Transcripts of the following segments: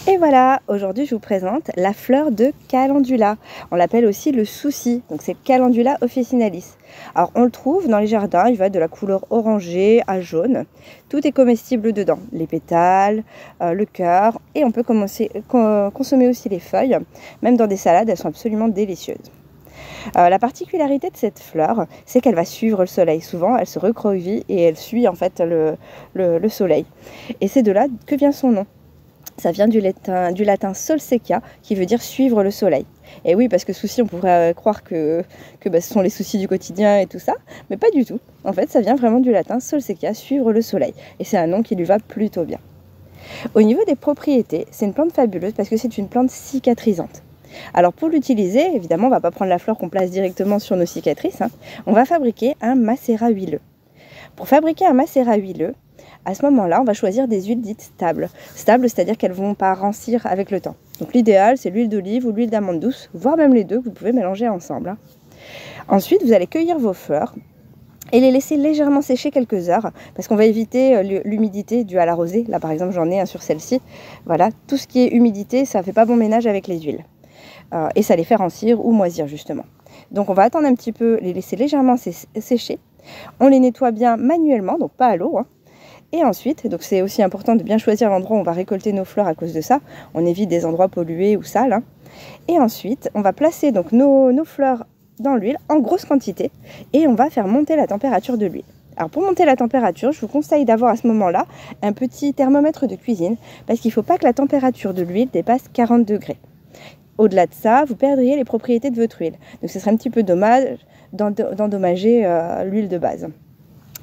Et voilà, aujourd'hui je vous présente la fleur de Calendula. On l'appelle aussi le souci, donc c'est Calendula officinalis. Alors on le trouve dans les jardins, il va de la couleur orangée à jaune. Tout est comestible dedans, les pétales, le cœur, et on peut consommer aussi les feuilles. Même dans des salades, elles sont absolument délicieuses. La particularité de cette fleur, c'est qu'elle va suivre le soleil. Souvent, elle se recroqueville et elle suit en fait le soleil. Et c'est de là que vient son nom. Ça vient du latin solseca, qui veut dire suivre le soleil. Et oui, parce que souci, on pourrait croire que ce sont les soucis du quotidien et tout ça, mais pas du tout. En fait, ça vient vraiment du latin solseca, suivre le soleil. Et c'est un nom qui lui va plutôt bien. Au niveau des propriétés, c'est une plante fabuleuse parce que c'est une plante cicatrisante. Alors pour l'utiliser, évidemment, on ne va pas prendre la fleur qu'on place directement sur nos cicatrices. On va fabriquer un macérat huileux. Pour fabriquer un macérat huileux, à ce moment-là, on va choisir des huiles dites stables. Stables, c'est-à-dire qu'elles ne vont pas rancir avec le temps. Donc l'idéal, c'est l'huile d'olive ou l'huile d'amande douce, voire même les deux, que vous pouvez mélanger ensemble. Ensuite, vous allez cueillir vos fleurs et les laisser légèrement sécher quelques heures, parce qu'on va éviter l'humidité due à la rosée. Là, par exemple, j'en ai un sur celle-ci. Voilà, tout ce qui est humidité, ça ne fait pas bon ménage avec les huiles. Et ça les fait rancir ou moisir, justement. Donc on va attendre un petit peu, les laisser légèrement sécher. On les nettoie bien manuellement, donc pas à l'eau. Et ensuite, donc c'est aussi important de bien choisir l'endroit où on va récolter nos fleurs à cause de ça. On évite des endroits pollués ou sales. Et ensuite, on va placer donc nos fleurs dans l'huile en grosse quantité et on va faire monter la température de l'huile. Alors pour monter la température, je vous conseille d'avoir à ce moment-là un petit thermomètre de cuisine parce qu'il ne faut pas que la température de l'huile dépasse 40 degrés. Au-delà de ça, vous perdriez les propriétés de votre huile. Donc ce serait un petit peu dommage d'endommager l'huile de base.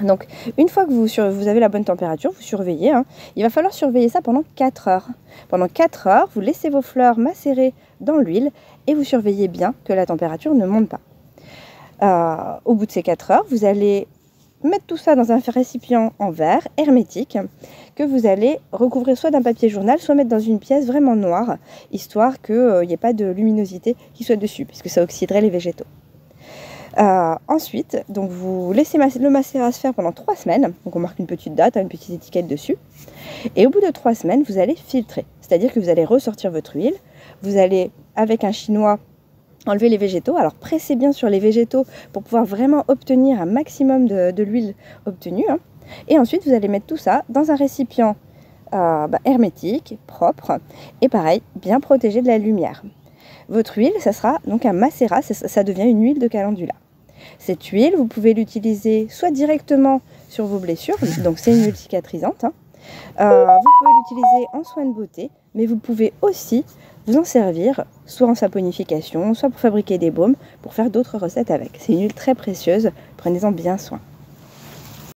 Donc, une fois que vous avez la bonne température, vous surveillez. Il va falloir surveiller ça pendant 4 heures. Pendant 4 heures, vous laissez vos fleurs macérer dans l'huile et vous surveillez bien que la température ne monte pas. Au bout de ces 4 heures, vous allez mettre tout ça dans un récipient en verre hermétique que vous allez recouvrir soit d'un papier journal, soit mettre dans une pièce vraiment noire, histoire qu'il n'y ait pas de luminosité qui soit dessus, puisque ça oxyderait les végétaux. Ensuite, donc vous laissez le macérat se faire pendant 3 semaines. Donc on marque une petite date, une petite étiquette dessus. Et au bout de 3 semaines, vous allez filtrer. C'est-à-dire que vous allez ressortir votre huile. Vous allez, avec un chinois, enlever les végétaux. Alors pressez bien sur les végétaux pour pouvoir vraiment obtenir un maximum de l'huile obtenue. Et ensuite, vous allez mettre tout ça dans un récipient hermétique, propre. Et pareil, bien protégé de la lumière. Votre huile, ça sera donc un macérat, ça devient une huile de calendula. Cette huile, vous pouvez l'utiliser soit directement sur vos blessures, donc c'est une huile cicatrisante. Vous pouvez l'utiliser en soin de beauté, mais vous pouvez aussi vous en servir, soit en saponification, soit pour fabriquer des baumes, pour faire d'autres recettes avec. C'est une huile très précieuse, prenez-en bien soin.